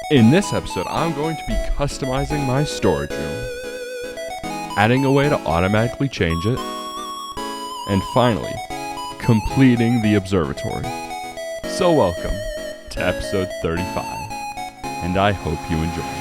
In this episode, I'm going to be customizing my storage room, adding a way to automatically change it, and finally, completing the observatory. So welcome to episode 35, and I hope you enjoy.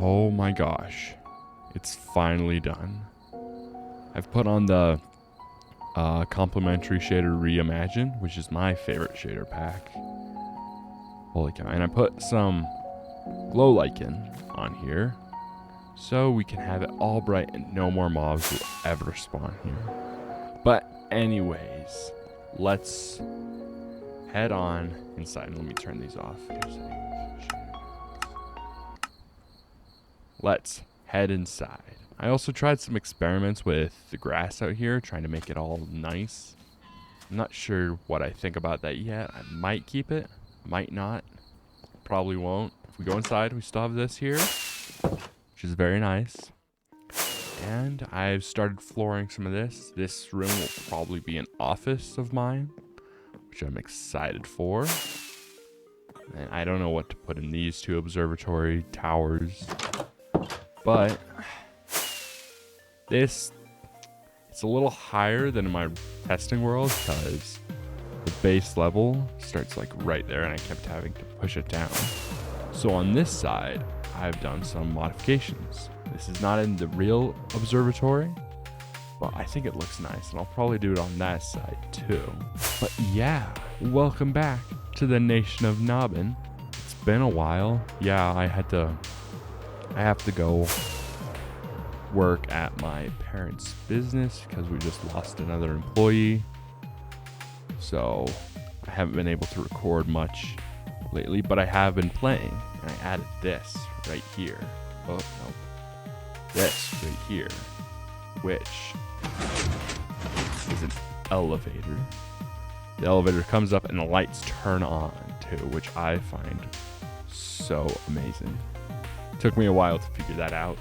Oh my gosh, it's finally done. I've put on the complimentary shader Reimagine, which is my favorite shader pack. Holy cow. And I put some glow lichen on here so we can have it all bright and no more mobs will ever spawn here. But anyways, let's head on inside. Let me turn these off. Let's head inside. I also tried some experiments with the grass out here, trying to make it all nice. I'm not sure what I think about that yet. I might keep it, might not, probably won't. If we go inside, we still have this here, which is very nice. And I've started flooring some of this. This room will probably be an office of mine, which I'm excited for. And I don't know what to put in these two observatory towers. But it's a little higher than in my testing world because the base level starts like right there and I kept having to push it down. So on this side, I've done some modifications. This is not in the real observatory, but I think it looks nice and I'll probably do it on that side too. But yeah, welcome back to the nation of Nobbin. It's been a while. Yeah, I have to go work at my parents' business because we just lost another employee. So I haven't been able to record much lately, but I have been playing. And I added this right here. Oh, no. This right here, which is an elevator. The elevator comes up and the lights turn on too, which I find so amazing. Took me a while to figure that out.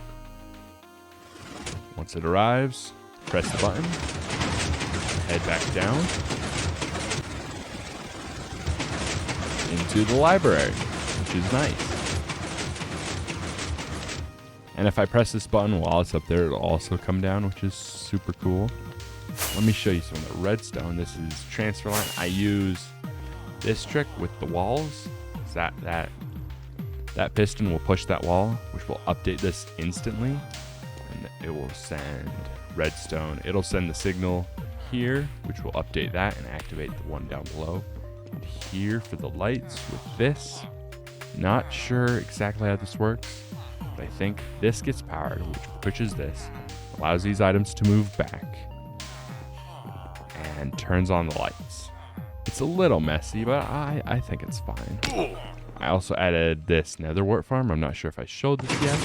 Once it arrives, press the button, head back down into the library, which is nice. And if I press this button while it's up there, it'll also come down, which is super cool. Let me show you some of the redstone. This is transfer line. I use this trick with the walls. That piston will push that wall, which will update this instantly, and it will send redstone. It'll send the signal here, which will update that and activate the one down below. And here for the lights with this. Not sure exactly how this works, but I think this gets powered, which pushes this, allows these items to move back, and turns on the lights. It's a little messy, but I think it's fine. I also added this netherwort farm. I'm not sure if I showed this yet,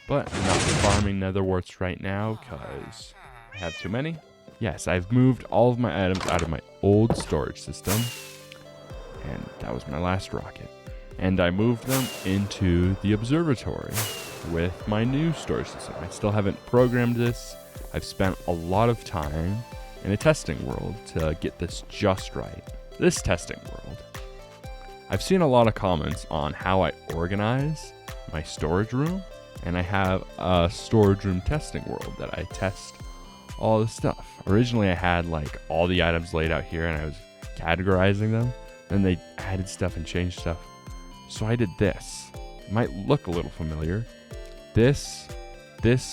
but I'm not farming netherworts right now because I have too many. Yes, I've moved all of my items out of my old storage system, and that was my last rocket. And I moved them into the observatory with my new storage system. I still haven't programmed this. I've spent a lot of time in a testing world to get this just right. This testing world. I've seen a lot of comments on how I organize my storage room, and I have a storage room testing world that I test all the stuff. Originally, I had like all the items laid out here and I was categorizing them. Then they added stuff and changed stuff. So I did this. It might look a little familiar. This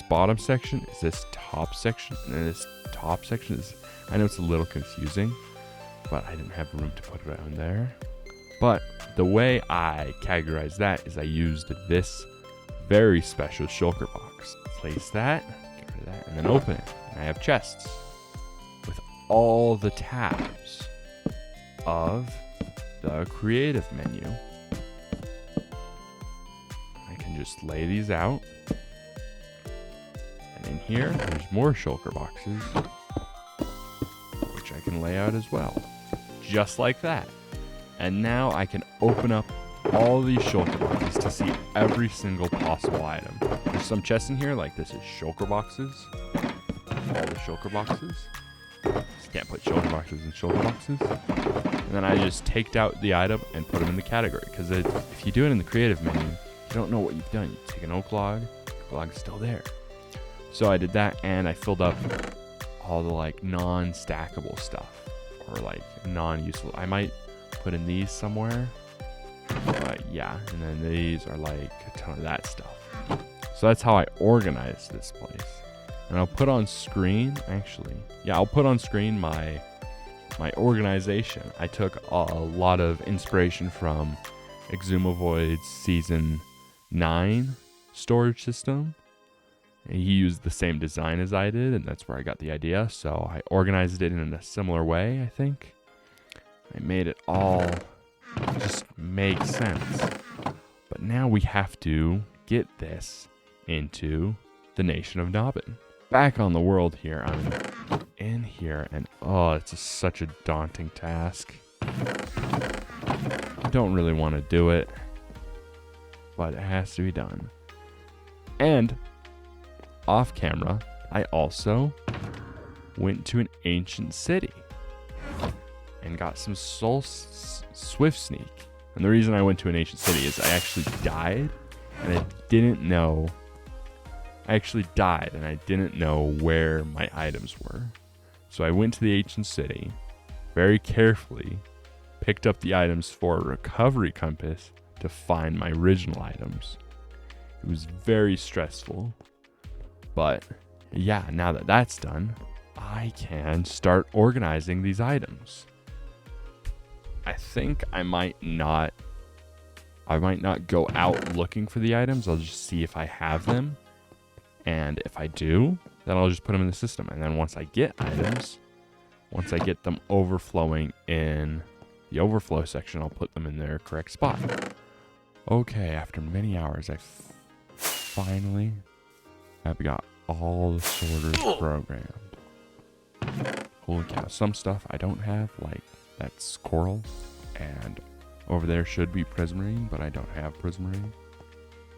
bottom section is this top section, and this top section is, I know it's a little confusing, but I didn't have room to put it on there. But the way I categorize that is I used this very special shulker box. box, place that, get rid of that, and then open it. And I have chests with all the tabs of the creative menu. I can just lay these out. And in here, there's more shulker boxes, which I can lay out as well. Just like that. And now I can open up all these shulker boxes to see every single possible item. There's some chests in here, like this is shulker boxes. All the shulker boxes. Just can't put shulker boxes in shulker boxes. And then I just taked out the item and put them in the category. Because if you do it in the creative menu, you don't know what you've done. You take an oak log, the log is still there. So I did that, and I filled up all the like non-stackable stuff, or like non-useful. I might put in these somewhere. But yeah, and then these are like a ton of that stuff. So that's how I organize this place. And I'll put on screen, actually. Yeah, I'll put on screen my organization. I took a lot of inspiration from Exumavoid's Season 9 storage system. He used the same design as I did, and that's where I got the idea. So I organized it in a similar way, I think. I made it all just make sense. But now we have to get this into the nation of Nobbin. Back on the world here, I'm in here, and oh, it's such a daunting task. I don't really want to do it, but it has to be done. And off camera, I also went to an ancient city and got some soul swift sneak. And the reason I went to an ancient city is I actually died and I didn't know. I actually died and I didn't know where my items were. So I went to the ancient city, very carefully picked up the items for a recovery compass to find my original items. It was very stressful. But yeah, now that that's done, I can start organizing these items. I think I might not go out looking for the items. I'll just see if I have them. And if I do, then I'll just put them in the system. And then once I get items, once I get them overflowing in the overflow section, I'll put them in their correct spot. Okay, after many hours, I finally have got all the sorters programmed. Holy cow, some stuff I don't have, like that's coral, and over there should be prismarine, but I don't have prismarine.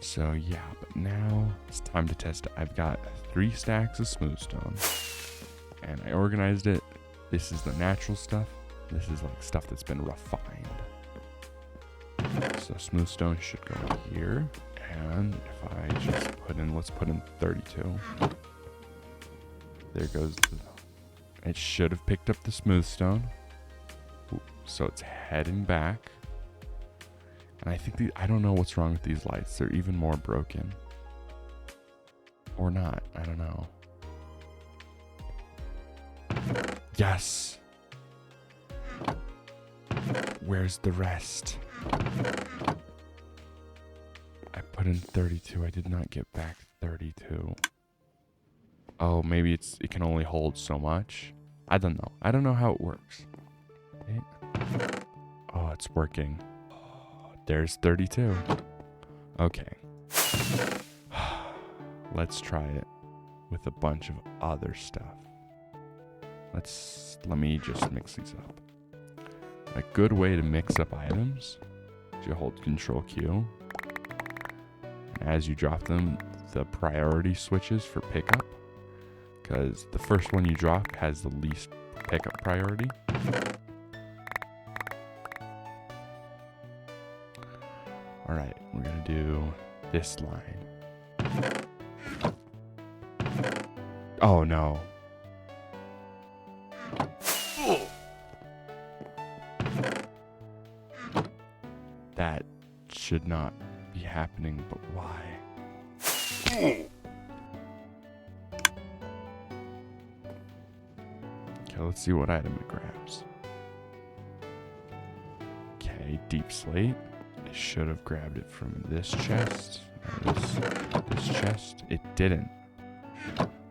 So yeah, but now it's time to test it. I've got 3 stacks of smoothstone, and I organized it. This is the natural stuff. This is like stuff that's been refined. So smoothstone should go here. And if I just put in, let's put in 32. There goes it should have picked up the smooth stone. So it's heading back. And I think I don't know what's wrong with these lights. They're even more broken. Or not, I don't know. Yes! Where's the rest? I put in 32. I did not get back 32. Oh, maybe it can only hold so much. I don't know. I don't know how it works. Oh, it's working. Oh, there's 32. Okay. Let's try it with a bunch of other stuff. Let me just mix these up. A good way to mix up items is you hold Control Q. And as you drop them, the priority switches for pickup, because the first one you drop has the least pickup priority. All right, we're gonna do this line. Oh no. That should not be happening, but why? Okay, let's see what item it grabs. Okay, deep slate. I should have grabbed it from this chest. This chest. It didn't.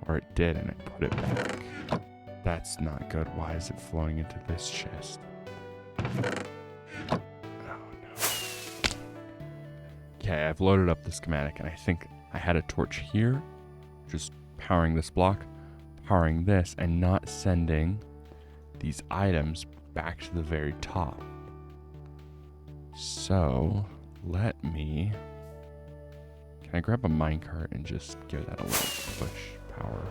Or it did, and I put it back. That's not good. Why is it flowing into this chest? Oh, no. Okay, I've loaded up the schematic, and I think I had a torch here. Just powering this block, powering this, and not sending these items back to the very top. So, let me... Can I grab a minecart and just give that a little push power?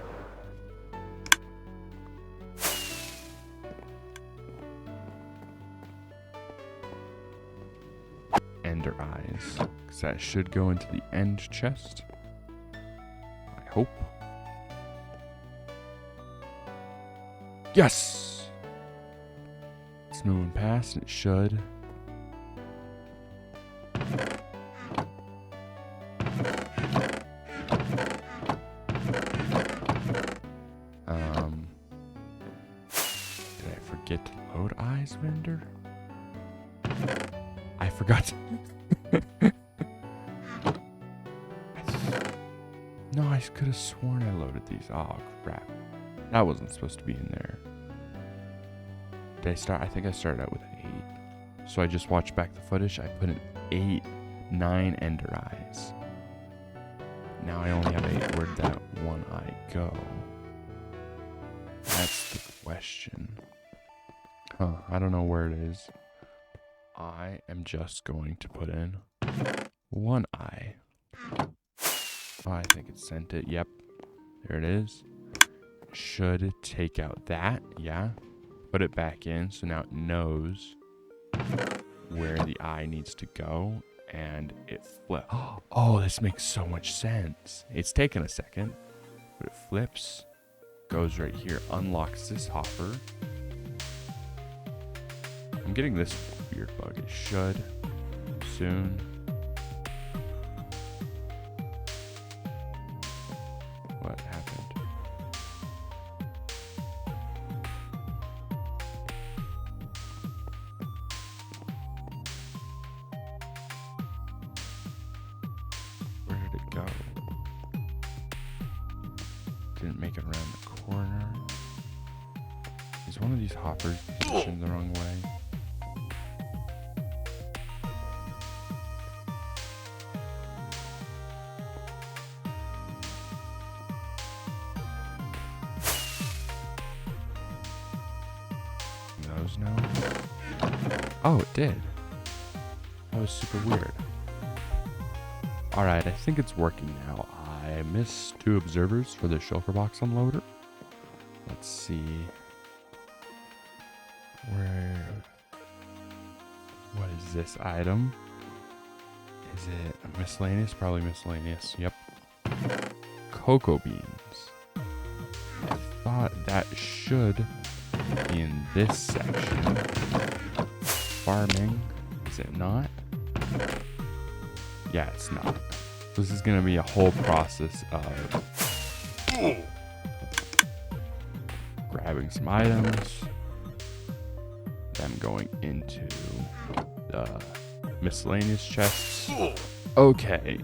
Ender eyes. Because that should go into the end chest. I hope. Yes! It's moving past. It should. Did I forget to load eyes, vendor? I forgot to... No, I could have sworn I loaded these. Oh, crap. That wasn't supposed to be in there. Did I start? I think I started out with 8. So I just watched back the footage. I put in 9 ender eyes. Now I only have 8. Where'd that one eye go? That's the question. Huh, I don't know where it is. I am just going to put in 1 eye. Oh, I think it sent it. Yep. There it is. Should take out that. Yeah. Put it back in. So now it knows where the eye needs to go. And it flips. Oh, this makes so much sense. It's taken a second. But it flips. Goes right here. Unlocks this hopper. I'm getting this weird bug. It should soon. What happened? Where did it go? Didn't make it around the corner. Is one of these hoppers positioned the wrong way? Now? Oh, it did. That was super weird. Alright, I think it's working now. I missed 2 observers for the shulker box unloader. Let's see. What is this item? Is it a miscellaneous? Probably miscellaneous. Yep. Cocoa beans. I thought that should be in this section. Farming. Is it not? Yeah, it's not. This is going to be a whole process of grabbing some items, them going into the miscellaneous chests. Okay,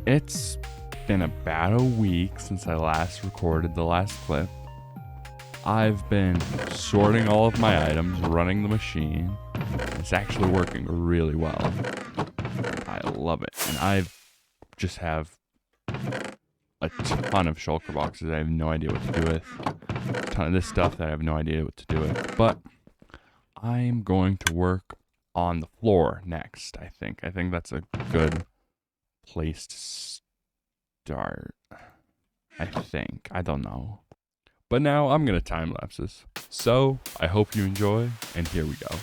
it's been about a week since I last recorded the last clip. I've been sorting all of my items, running the machine. It's actually working really well. I love it. And I just have a ton of shulker boxes I have no idea what to do with. A ton of this stuff that I have no idea what to do with. But I'm going to work on the floor next, I think. I think that's a good place to start. I think. I don't know. But now I'm going to time lapse this. So I hope you enjoy, and here we go.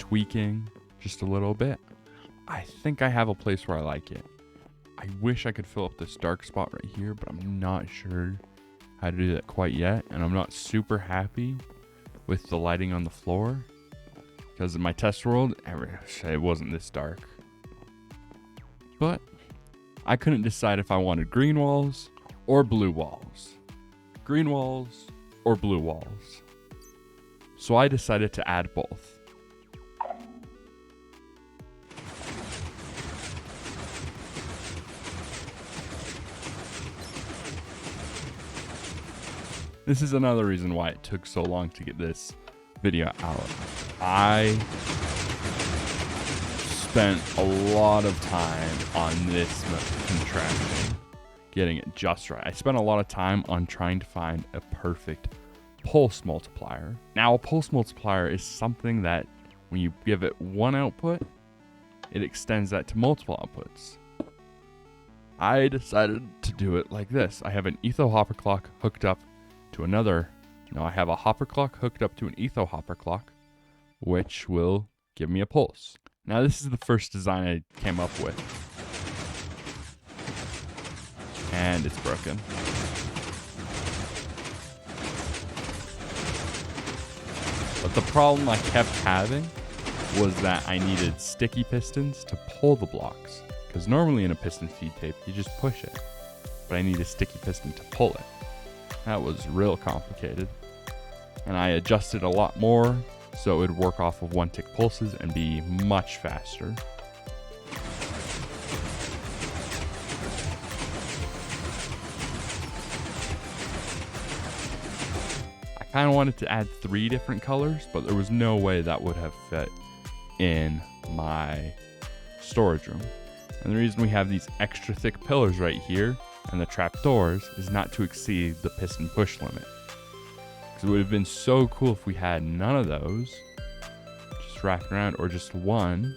tweaking just a little bit. I think I have a place where I like it. I wish I could fill up this dark spot right here, but I'm not sure how to do that quite yet. And I'm not super happy with the lighting on the floor because in my test world, it wasn't this dark. But I couldn't decide if I wanted green walls or blue walls. Green walls or blue walls. So I decided to add both. This is another reason why it took so long to get this video out. I spent a lot of time on this contraption, getting it just right. I spent a lot of time on trying to find a perfect pulse multiplier. Now, a pulse multiplier is something that when you give it one output, it extends that to multiple outputs. I decided to do it like this. I have an etho hopper clock hooked up to another. No, I have a hopper clock hooked up to an etho hopper clock, which will give me a pulse. Now, this is the first design I came up with, and it's broken. But the problem I kept having was that I needed sticky pistons to pull the blocks, because normally in a piston feed tape you just push it, but I need a sticky piston to pull it. That was real complicated, and I adjusted a lot more so it would work off of 1 tick pulses and be much faster. I kind of wanted to add 3 different colors, but there was no way that would have fit in my storage room. And the reason we have these extra thick pillars right here and the trap doors is not to exceed the piston push limit. Because it would have been so cool if we had none of those, just wrapping around, or just one.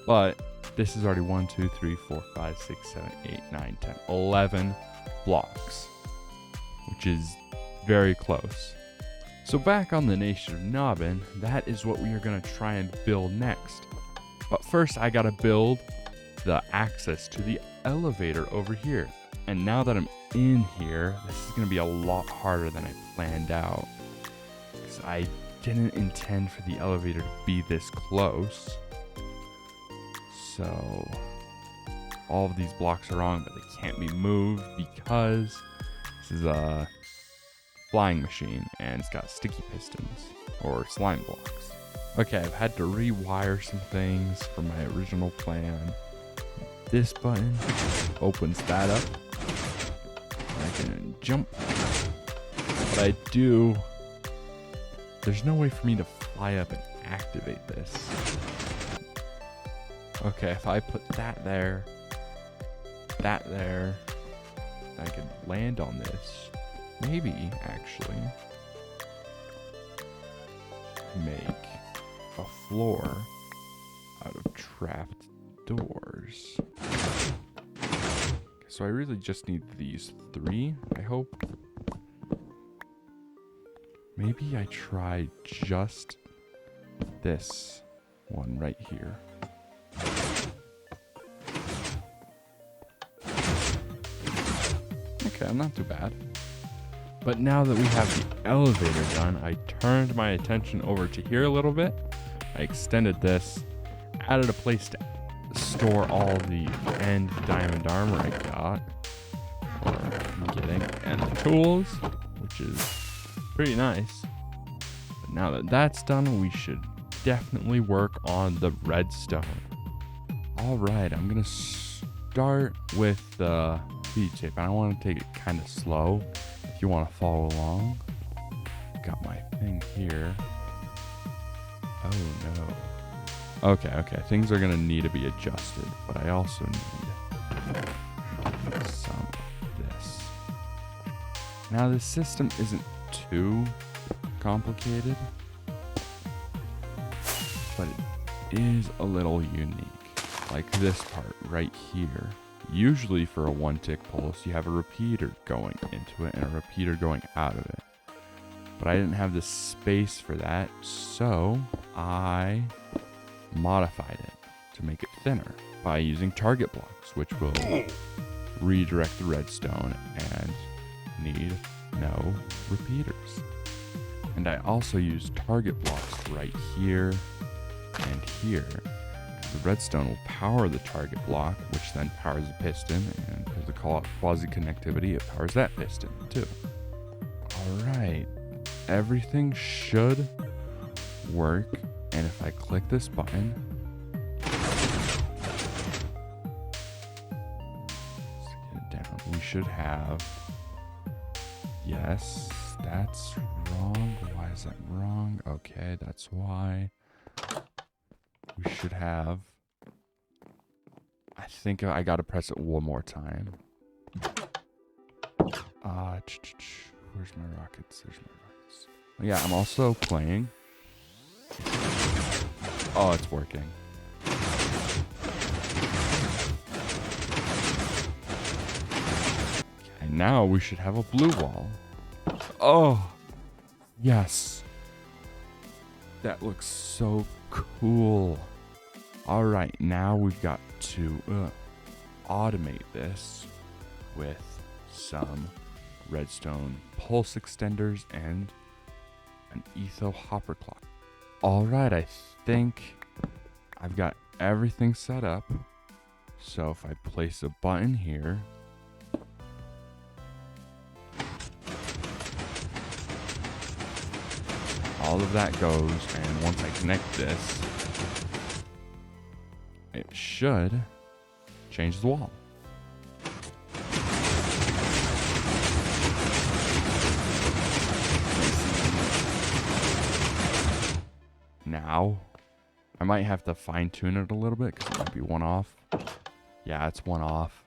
But this is already 1, 2, 3, 4, 5, 6, 7, 8, 9, 10, 11 blocks, which is very close. So back on the nation of Nobbin, that is what we are going to try and build next. But first I got to build the access to the elevator over here. And now that I'm in here, this is going to be a lot harder than I planned out, because I didn't intend for the elevator to be this close. So all of these blocks are wrong, but they can't be moved because this is a flying machine and it's got sticky pistons or slime blocks. Okay, I've had to rewire some things from my original plan. This button opens that up. I can jump, but there's no way for me to fly up and activate this. Okay, if I put that there, I could land on this. Maybe, actually, make a floor out of trapped doors. So I really just need these 3, I hope. Maybe I try just this one right here. Okay, not too bad. But now that we have the elevator done, I turned my attention over to here a little bit. I extended this, added a place to store all the end diamond armor I got, or I'm getting, and the tools, which is pretty nice. But now that that's done, we should definitely work on the redstone. All right, I'm gonna start with the feed tape, and I want to take it kind of slow. If you want to follow along, got my thing here. Oh no. Okay, things are gonna need to be adjusted, but I also need some of this. Now this system isn't too complicated, but it is a little unique. Like this part right here. Usually for a 1 tick pulse, you have a repeater going into it and a repeater going out of it. but I didn't have the space for that, so I modified it to make it thinner by using target blocks, which will redirect the redstone and need no repeaters. And I also use target blocks right here and here. The redstone will power the target block, which then powers the piston, and because of the quasi-connectivity, it powers that piston too. Alright, everything should work, and if I click this button, let's get it down, we should have, yes, that's wrong. Why is that wrong? Okay, that's why. We should have, I think I gotta press it one more time. Where's my rockets? There's my rockets. Yeah, I'm also playing. Oh, it's working. Okay, now we should have a blue wall. Oh, yes. That looks so cool. All right, now we've got to automate this with some redstone pulse extenders and an etho hopper clock. All right, I think I've got everything set up. So if I place a button here, all of that goes, and once I connect this, it should change the wall. Now, I might have to fine tune it a little bit because it might be one off. Yeah, it's one off.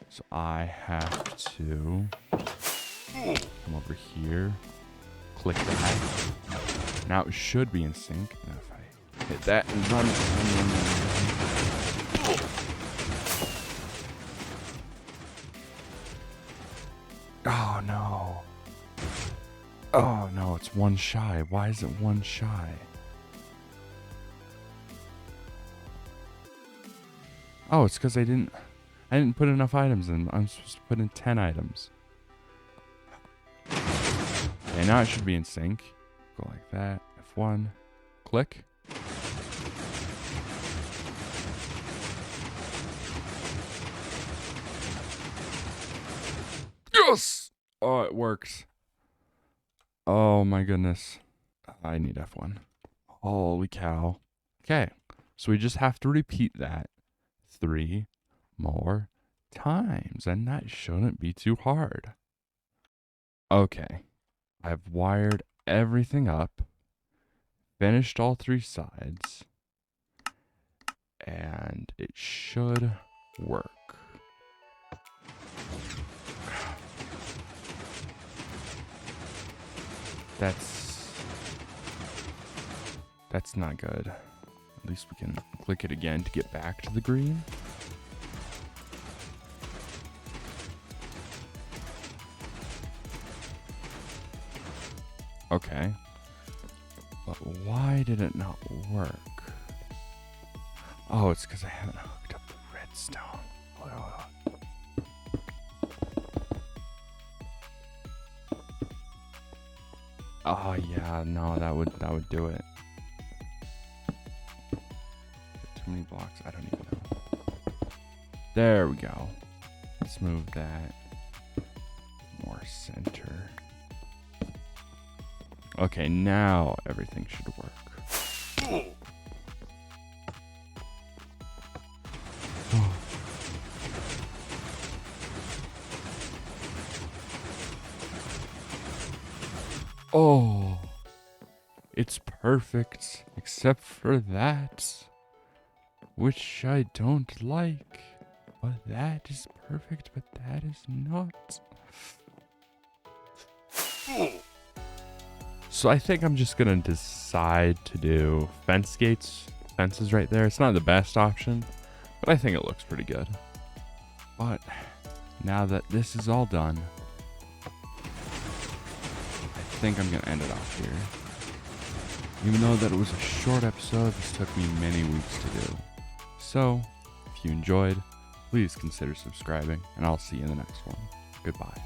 So I have to come over here, click that. Now it should be in sync. And if I hit that and run. Oh no. Oh no, it's one shy. Why is it one shy? Oh, it's because I didn't put enough items in. I'm supposed to put in 10 items. Okay, now it should be in sync. Go like that. F1. Click. Yes! Oh, it works. Oh my goodness. I need F1. Holy cow. Okay, so we just have to repeat that 3 more times, and that shouldn't be too hard. Okay, I've wired everything up, finished all 3 sides, and it should work. That's not good. At least we can click it again to get back to the green. Okay. But why did it not work? Oh, it's because I haven't hooked up the redstone. Oh yeah, no, that would do it. Too many blocks, I don't even know. There we go. Let's move that more center. Okay, now everything should work. Oh, it's perfect, except for that, which I don't like. But that is perfect, but that is not. So I think I'm just gonna decide to do fences right there. It's not the best option, but I think it looks pretty good. But now that this is all done, I think I'm going to end it off here. Even though that it was a short episode, this took me many weeks to do. So, if you enjoyed, please consider subscribing, and I'll see you in the next one. Goodbye.